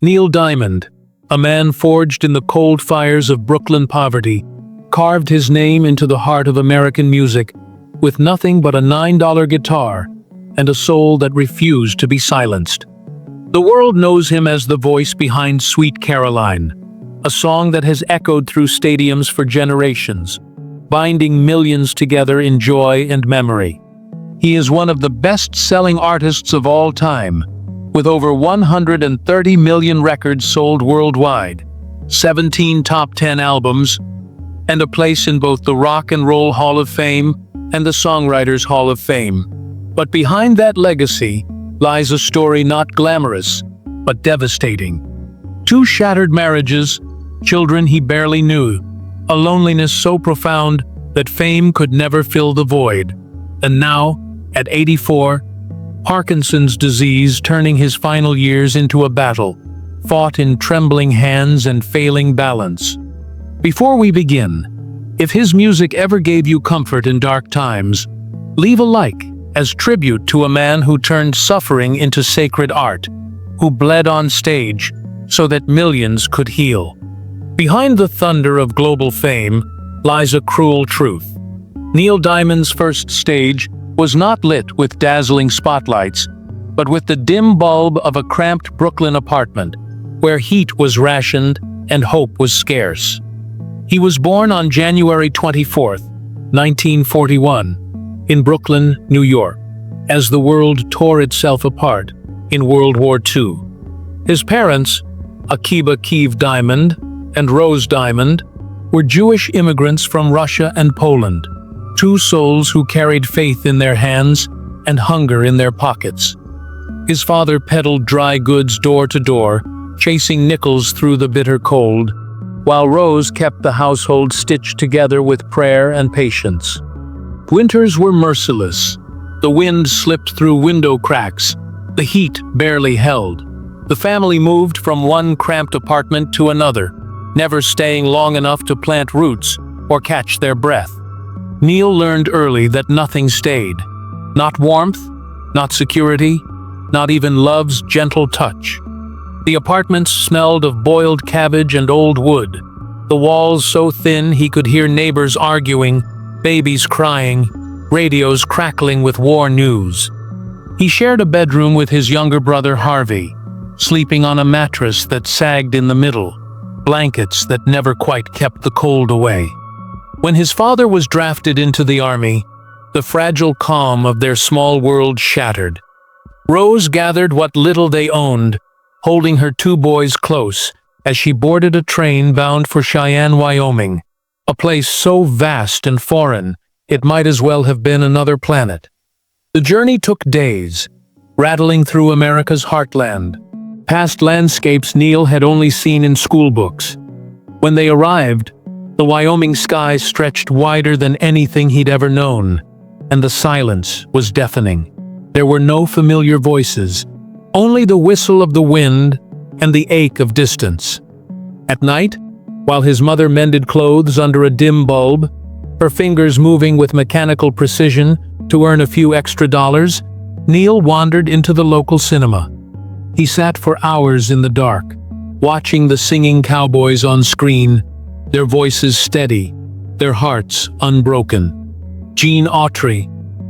Neil Diamond, a man forged in the cold fires of Brooklyn poverty, carved his name into the heart of American music with nothing but a $9 guitar and a soul that refused to be silenced. The world knows him as the voice behind Sweet Caroline, a song that has echoed through stadiums for generations, binding millions together in joy and memory. He is one of the best-selling artists of all time, with over 130 million records sold worldwide, 17 top 10 albums, and a place in both the Rock and Roll Hall of Fame and the Songwriters Hall of Fame. But behind that legacy lies a story not glamorous, but devastating. 2 shattered marriages, children he barely knew, a loneliness so profound that fame could never fill the void. And now, at 84, Parkinson's disease turning his final years into a battle, fought in trembling hands and failing balance. Before we begin, if his music ever gave you comfort in dark times, leave a like as tribute to a man who turned suffering into sacred art, who bled on stage so that millions could heal. Behind the thunder of global fame lies a cruel truth. Neil Diamond's first stage was not lit with dazzling spotlights, but with the dim bulb of a cramped Brooklyn apartment, where heat was rationed and hope was scarce. He was born on January 24, 1941, in Brooklyn, New York, as the world tore itself apart in World War II. His parents, Akiba Kiev Diamond and Rose Diamond, were Jewish immigrants from Russia and Poland, 2 souls who carried faith in their hands and hunger in their pockets. His father peddled dry goods door to door, chasing nickels through the bitter cold, while Rose kept the household stitched together with prayer and patience. Winters were merciless. The wind slipped through window cracks. The heat barely held. The family moved from one cramped apartment to another, never staying long enough to plant roots or catch their breath. Neil learned early that nothing stayed. Not warmth, not security, not even love's gentle touch. The apartments smelled of boiled cabbage and old wood, the walls so thin he could hear neighbors arguing, babies crying, radios crackling with war news. He shared a bedroom with his younger brother Harvey, sleeping on a mattress that sagged in the middle, blankets that never quite kept the cold away. When his father was drafted into the army, the fragile calm of their small world shattered. Rose gathered what little they owned, holding her 2 boys close as she boarded a train bound for Cheyenne, Wyoming, a place so vast and foreign it might as well have been another planet. The journey took days, rattling through America's heartland, past landscapes Neil had only seen in school books. When they arrived, the Wyoming sky stretched wider than anything he'd ever known, and the silence was deafening. There were no familiar voices, only the whistle of the wind and the ache of distance. At night, while his mother mended clothes under a dim bulb, her fingers moving with mechanical precision to earn a few extra dollars, Neil wandered into the local cinema. He sat for hours in the dark, watching the singing cowboys on screen, their voices steady, their hearts unbroken. Gene Autry,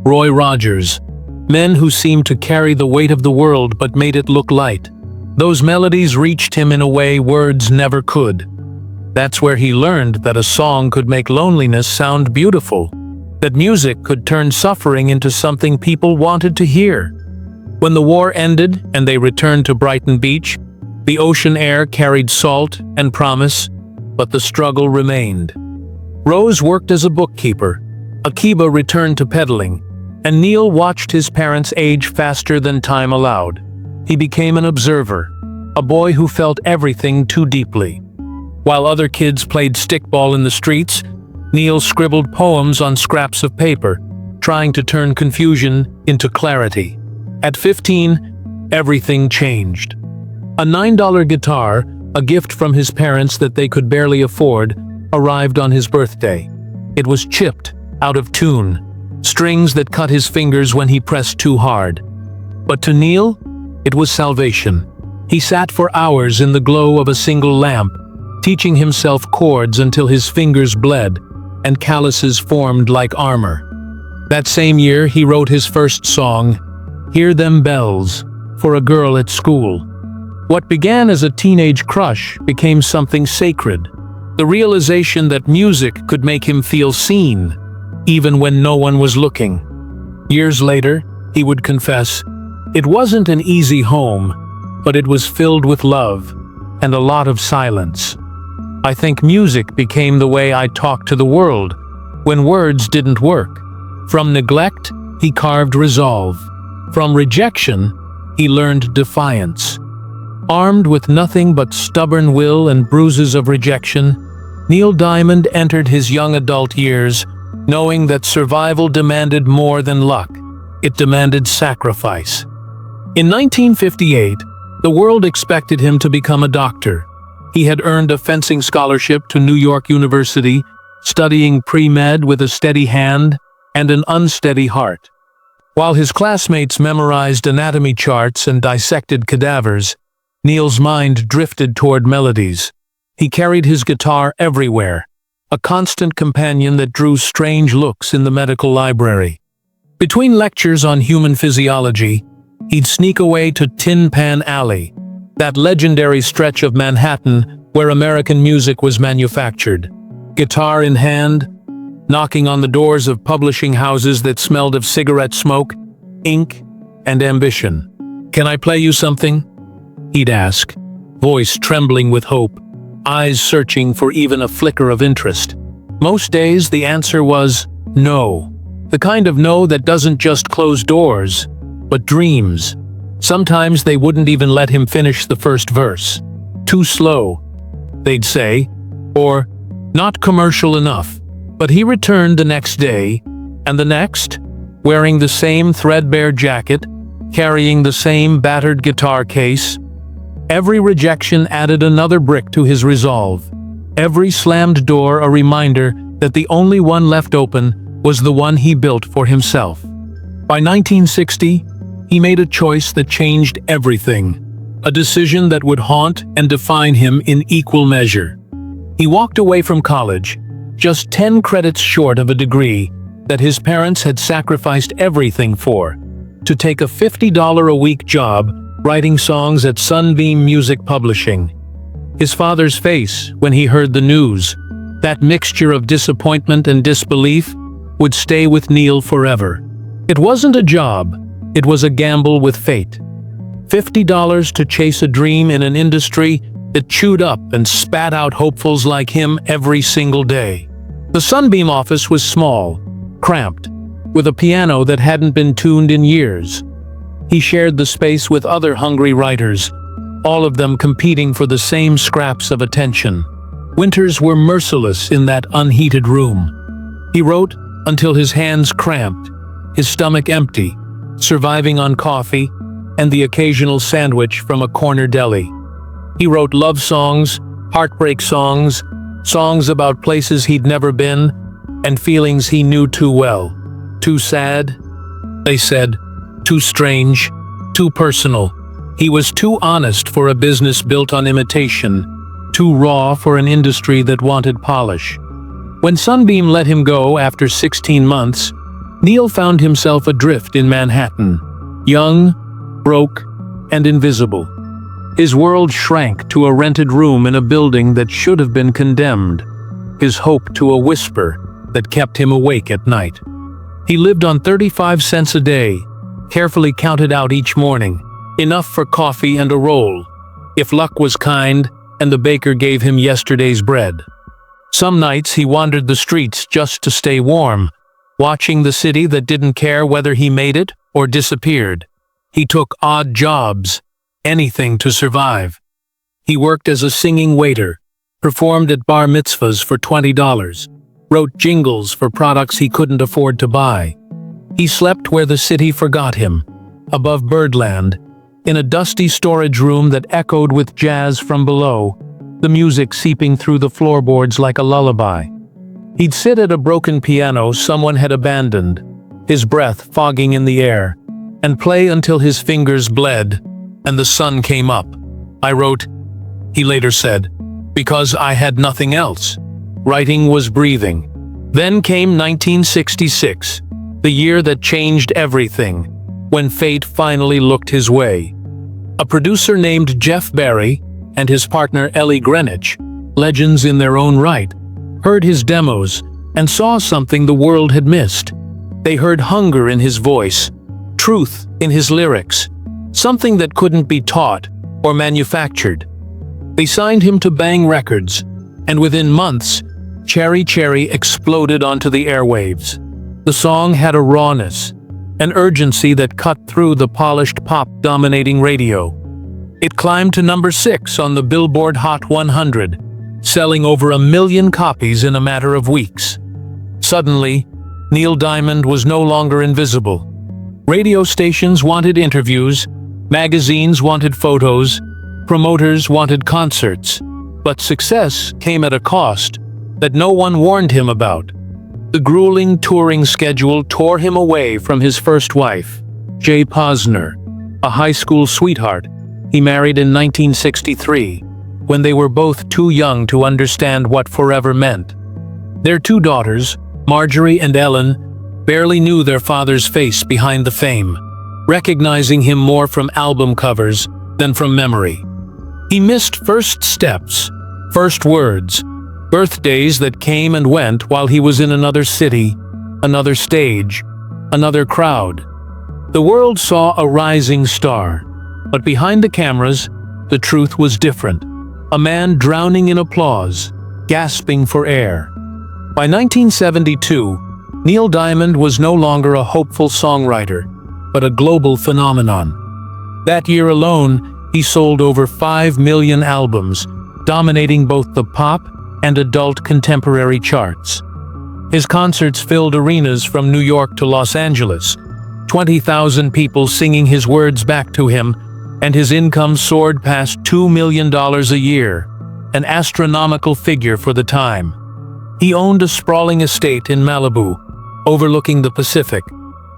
Roy Rogers, men who seemed to carry the weight of the world but made it look light. Those melodies reached him in a way words never could. That's where he learned that a song could make loneliness sound beautiful, that music could turn suffering into something people wanted to hear. When the war ended and they returned to Brighton Beach, the ocean air carried salt and promise, but the struggle remained. Rose worked as a bookkeeper, Akiba returned to peddling, and Neil watched his parents age faster than time allowed. He became an observer, a boy who felt everything too deeply. While other kids played stickball in the streets, Neil scribbled poems on scraps of paper, trying to turn confusion into clarity. At 15, everything changed. A $9 guitar, a gift from his parents that they could barely afford, arrived on his birthday. It was chipped, out of tune, strings that cut his fingers when he pressed too hard. But to Neil, it was salvation. He sat for hours in the glow of a single lamp, teaching himself chords until his fingers bled and calluses formed like armor. That same year, he wrote his first song, "Hear Them Bells," for a girl at school. What began as a teenage crush became something sacred, the realization that music could make him feel seen, even when no one was looking. Years later, he would confess, "It wasn't an easy home, but it was filled with love and a lot of silence. I think music became the way I talked to the world when words didn't work." From neglect, he carved resolve. From rejection, he learned defiance. Armed with nothing but stubborn will and bruises of rejection, Neil Diamond entered his young adult years knowing that survival demanded more than luck. It demanded sacrifice. In 1958, the world expected him to become a doctor. He had earned a fencing scholarship to New York University, studying pre-med with a steady hand and an unsteady heart. While his classmates memorized anatomy charts and dissected cadavers, Neil's mind drifted toward melodies. He carried his guitar everywhere, a constant companion that drew strange looks in the medical library. Between lectures on human physiology, he'd sneak away to Tin Pan Alley, that legendary stretch of Manhattan where American music was manufactured. Guitar in hand, knocking on the doors of publishing houses that smelled of cigarette smoke, ink, and ambition. "Can I play you something?" he'd ask, voice trembling with hope, eyes searching for even a flicker of interest. Most days the answer was no. The kind of no that doesn't just close doors, but dreams. Sometimes they wouldn't even let him finish the first verse. "Too slow," they'd say, or "not commercial enough." But he returned the next day, and the next, wearing the same threadbare jacket, carrying the same battered guitar case. Every rejection added another brick to his resolve. Every slammed door a reminder that the only one left open was the one he built for himself. By 1960, he made a choice that changed everything, a decision that would haunt and define him in equal measure. He walked away from college, just 10 credits short of a degree that his parents had sacrificed everything for, to take a $50 a week job writing songs at Sunbeam Music Publishing. His father's face when he heard the news, that mixture of disappointment and disbelief, would stay with Neil forever. It wasn't a job, it was a gamble with fate. $50 to chase a dream in an industry that chewed up and spat out hopefuls like him every single day. The Sunbeam office was small, cramped, with a piano that hadn't been tuned in years. He shared the space with other hungry writers, all of them competing for the same scraps of attention. Winters were merciless in that unheated room. He wrote until his hands cramped, his stomach empty, surviving on coffee and the occasional sandwich from a corner deli. He wrote love songs, heartbreak songs, songs about places he'd never been, and feelings he knew too well. Too sad, they said, too strange, too personal. He was too honest for a business built on imitation, too raw for an industry that wanted polish. When Sunbeam let him go after 16 months, Neil found himself adrift in Manhattan, young, broke, and invisible. His world shrank to a rented room in a building that should have been condemned, his hope to a whisper that kept him awake at night. He lived on 35 cents a day, carefully counted out each morning, enough for coffee and a roll, if luck was kind and the baker gave him yesterday's bread. Some nights he wandered the streets just to stay warm, watching the city that didn't care whether he made it or disappeared. He took odd jobs, anything to survive. He worked as a singing waiter, performed at bar mitzvahs for $20, wrote jingles for products he couldn't afford to buy. He slept where the city forgot him, above Birdland, in a dusty storage room that echoed with jazz from below, the music seeping through the floorboards like a lullaby. He'd sit at a broken piano someone had abandoned, his breath fogging in the air, and play until his fingers bled and the sun came up. I wrote, he later said, because I had nothing else. Writing was breathing. Then came 1966, the year that changed everything, when fate finally looked his way. A producer named Jeff Barry and his partner Ellie Greenwich, legends in their own right, heard his demos and saw something the world had missed. They heard hunger in his voice, truth in his lyrics, something that couldn't be taught or manufactured. They signed him to Bang Records, and within months, Cherry Cherry exploded onto the airwaves. The song had a rawness, an urgency that cut through the polished pop-dominating radio. It climbed to number 6 on the Billboard Hot 100, selling over 1 million copies in a matter of weeks. Suddenly, Neil Diamond was no longer invisible. Radio stations wanted interviews, magazines wanted photos, promoters wanted concerts, but success came at a cost that no one warned him about. The grueling touring schedule tore him away from his first wife, Jay Posner, a high school sweetheart he married in 1963, when they were both too young to understand what forever meant. Their 2 daughters, Marjorie and Ellen, barely knew their father's face behind the fame, recognizing him more from album covers than from memory. He missed first steps, first words, birthdays that came and went while he was in another city, another stage, another crowd. The world saw a rising star, but behind the cameras, the truth was different. A man drowning in applause, gasping for air. By 1972, Neil Diamond was no longer a hopeful songwriter, but a global phenomenon. That year alone, he sold over 5 million albums, dominating both the pop and adult contemporary charts. His concerts filled arenas from New York to Los Angeles, 20,000 people singing his words back to him, and his income soared past $2 million a year, an astronomical figure for the time. He owned a sprawling estate in Malibu, overlooking the Pacific,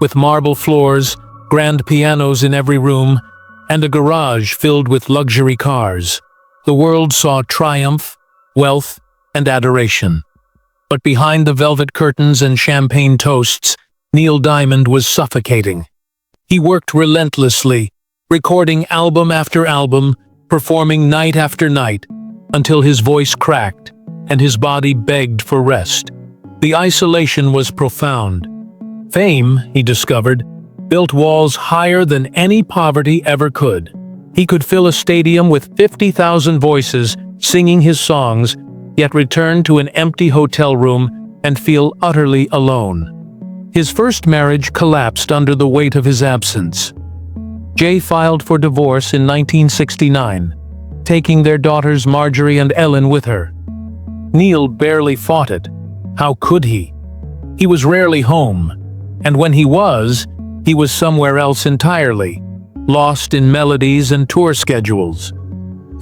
with marble floors, grand pianos in every room, and a garage filled with luxury cars. The world saw triumph, wealth, and adoration. But behind the velvet curtains and champagne toasts, Neil Diamond was suffocating. He worked relentlessly, recording album after album, performing night after night, until his voice cracked and his body begged for rest. The isolation was profound. Fame, he discovered, built walls higher than any poverty ever could. He could fill a stadium with 50,000 voices singing his songs, yet return to an empty hotel room and feel utterly alone. His first marriage collapsed under the weight of his absence. Jay filed for divorce in 1969, taking their daughters Marjorie and Ellen with her. Neil barely fought it. How could he? He was rarely home, and when he was somewhere else entirely, lost in melodies and tour schedules.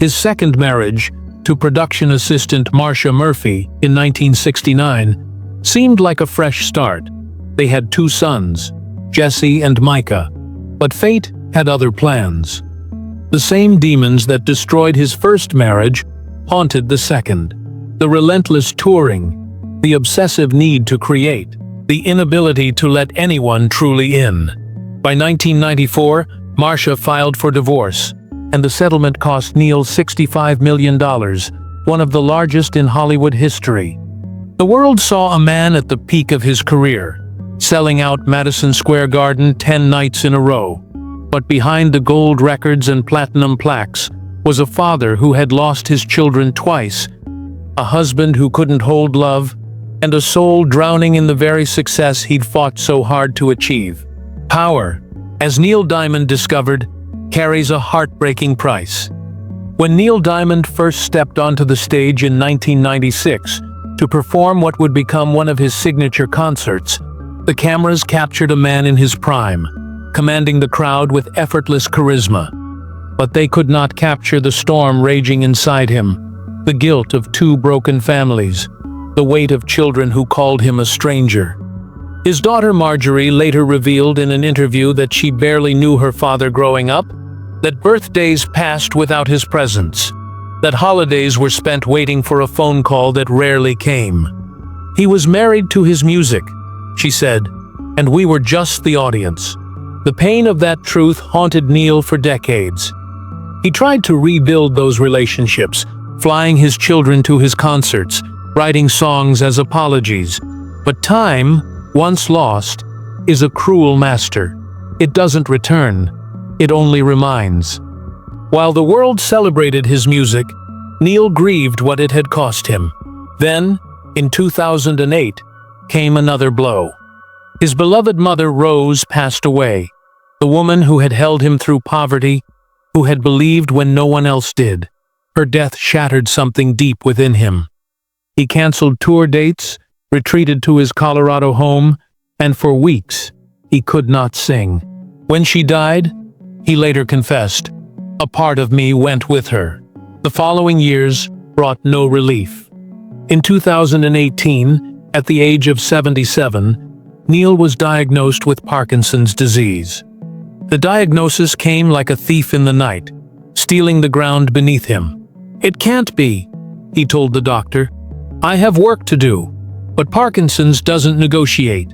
His second marriage, to production assistant Marcia Murphy in 1969, seemed like a fresh start. They had 2 sons, Jesse and Micah, but fate had other plans. The same demons that destroyed his first marriage haunted the second. The relentless touring, the obsessive need to create, the inability to let anyone truly in. By 1994, Marcia filed for divorce, and the settlement cost Neil $65 million, one of the largest in Hollywood history. The world saw a man at the peak of his career, selling out Madison Square Garden 10 nights in a row. But behind the gold records and platinum plaques was a father who had lost his children twice, a husband who couldn't hold love, and a soul drowning in the very success he'd fought so hard to achieve. Power, as Neil Diamond discovered, carries a heartbreaking price. When Neil Diamond first stepped onto the stage in 1996 to perform what would become one of his signature concerts, the cameras captured a man in his prime, commanding the crowd with effortless charisma. But they could not capture the storm raging inside him, the guilt of 2 broken families, the weight of children who called him a stranger. His daughter Marjorie later revealed in an interview that she barely knew her father growing up, that birthdays passed without his presence, that holidays were spent waiting for a phone call that rarely came. "He was married to his music," she said, "and we were just the audience." The pain of that truth haunted Neil for decades. He tried to rebuild those relationships, flying his children to his concerts, writing songs as apologies. But time, once lost, is a cruel master. It doesn't return, it only reminds. While the world celebrated his music, Neil grieved what it had cost him. Then, in 2008, came another blow. His beloved mother, Rose, passed away, the woman who had held him through poverty, who had believed when no one else did. Her death shattered something deep within him. He canceled tour dates, retreated to his Colorado home, and for weeks, he could not sing. When she died, he later confessed, "A part of me went with her." The following years brought no relief. In 2018, at the age of 77, Neil was diagnosed with Parkinson's disease. The diagnosis came like a thief in the night, stealing the ground beneath him. "It can't be," he told the doctor. "I have work to do." But Parkinson's doesn't negotiate.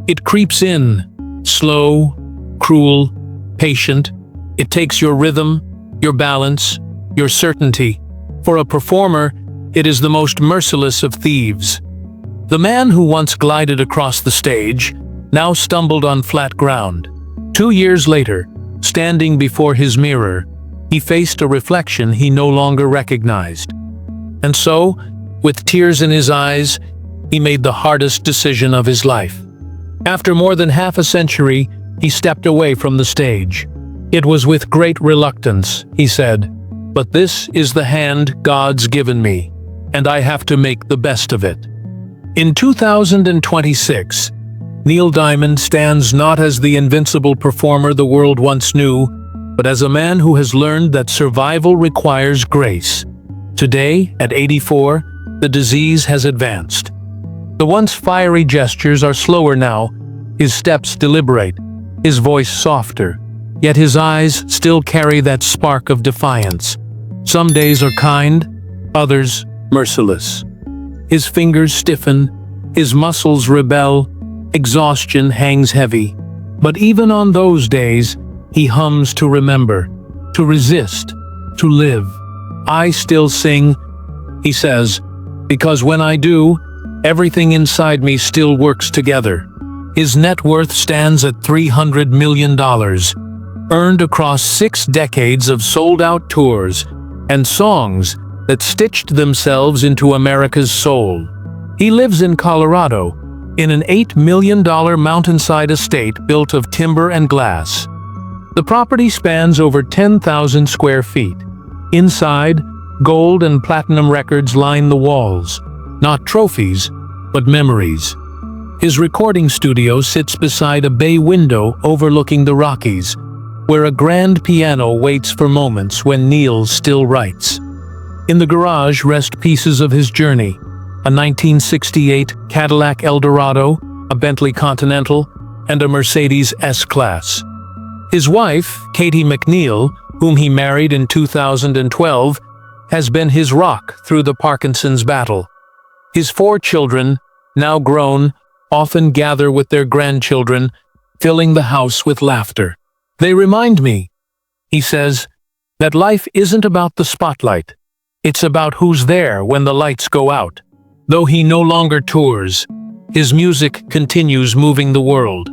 It creeps in, slow, cruel, patient. It takes your rhythm, your balance, your certainty. For a performer, it is the most merciless of thieves. The man who once glided across the stage now stumbled on flat ground. 2 years later, standing before his mirror, he faced a reflection he no longer recognized. And so, with tears in his eyes, he made the hardest decision of his life. After more than half a century, he stepped away from the stage. "It was with great reluctance," he said, "but this is the hand God's given me, and I have to make the best of it." In 2026, Neil Diamond stands not as the invincible performer the world once knew, but as a man who has learned that survival requires grace. Today, at 84, the disease has advanced. The once fiery gestures are slower now, his steps deliberate, his voice softer, yet his eyes still carry that spark of defiance. Some days are kind, others merciless. His fingers stiffen, his muscles rebel, exhaustion hangs heavy. But even on those days, he hums to remember, to resist, to live. "I still sing," he says, "because when I do, everything inside me still works together." His net worth stands at $300 million, earned across 6 decades of sold-out tours and songs that stitched themselves into America's soul. He lives in Colorado, in an $8 million mountainside estate built of timber and glass. The property spans over 10,000 square feet. Inside, gold and platinum records line the walls, not trophies, but memories. His recording studio sits beside a bay window overlooking the Rockies, where a grand piano waits for moments when Neil still writes. In the garage rest pieces of his journey, a 1968 Cadillac Eldorado, a Bentley Continental, and a Mercedes S-Class. His wife, Katie McNeil, whom he married in 2012, has been his rock through the Parkinson's battle. His 4 children, now grown, often gather with their grandchildren, filling the house with laughter. "They remind me," he says, "that life isn't about the spotlight. It's about who's there when the lights go out." Though he no longer tours, his music continues moving the world.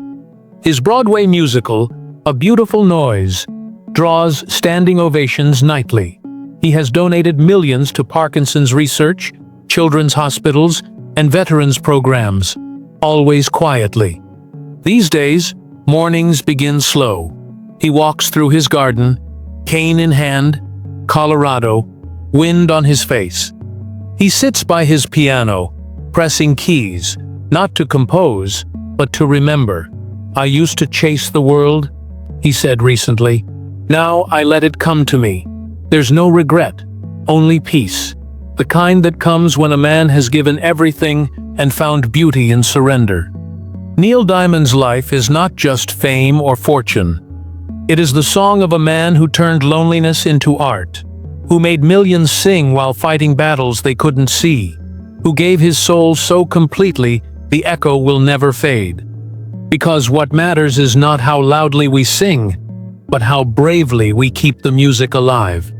His Broadway musical, A Beautiful Noise, draws standing ovations nightly. He has donated millions to Parkinson's research, children's hospitals, and veterans programs, always quietly. These days, mornings begin slow. He walks through his garden, cane in hand, Colorado, wind on his face. He sits by his piano, pressing keys, not to compose, but to remember. "I used to chase the world," he said recently. "Now I let it come to me. There's no regret, only peace. The kind that comes when a man has given everything and found beauty in surrender." Neil Diamond's life is not just fame or fortune. It is the song of a man who turned loneliness into art, who made millions sing while fighting battles they couldn't see, who gave his soul so completely the echo will never fade. Because what matters is not how loudly we sing, but how bravely we keep the music alive.